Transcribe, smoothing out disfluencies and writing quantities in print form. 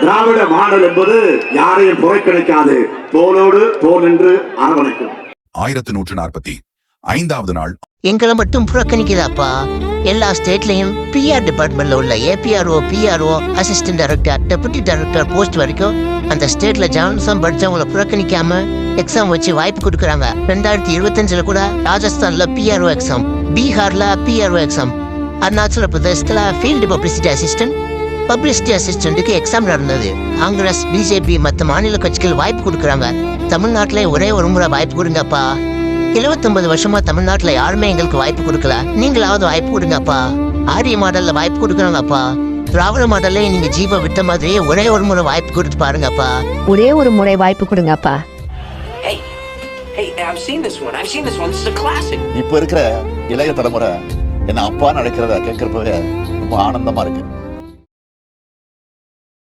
திராவிட model என்பது யாரையும் புறக்கணிக்காது, தோளோடு தோள் என்று அரவணைக்கும். 1145வது நாள். எங்களை மட்டும் புறக்கணிக்குதாப்பா? எல்லா ஸ்டேட்லயும் பிஆர் டிபார்ட்மெண்ட்ல உள்ள APRO, PRO, assistant director, deputy director post வரைக்கும் அந்த ஸ்டேட்ல ஜேர்னலிசம் படிச்சவங்களை புறக்கணிக்காம எக்ஸாம் வச்சு வாய்ப்பு கொடுக்குறாங்க. 2025 கூட ராஜஸ்தான்ல பிஆர்ஓ எக்ஸாம், பீகார்ல பிஆர்ஓ எக்ஸாம், அருணாச்சல பிரதேசத்துல ஃபீல்டு பப்ளிசிட்டி அசிஸ்டன்ட்டுக்கு எக்ஸாம் நடந்தது. காங்கிரஸ், பிஜேபி மற்ற மாநில கட்சிகள் வாய்ப்பு கொடுக்குறாங்க. தமிழ்நாட்டிலே ஒரே ஒரு முறை வாய்ப்பு கொடுங்கப்பா. 79 வருஷமா தமிழ்நாட்டுல யாருமே எங்களுக்கு வாய்ப்பு கொடுக்கல. நீங்களாவது வாய்ப்பு கொடுங்கப்பா. ஆரிய மாடல்ல வாய்ப்பு கொடுக்குறாங்கப்பா. திராவிட மாடல்ல நீங்க ஜீவ விட்ட மாதிரியே ஒரே ஒரு முறை வாய்ப்பு கொடுத்து பாருங்கப்பா. ஒரே ஒரு முறை வாய்ப்பு கொடுங்கப்பா. இப்ப இருக்கிற இளைய தலைமுறை என்ன அப்பா நடக்கிறத கேட்கறப்பவே ரொம்ப ஆனந்தமா இருக்கு.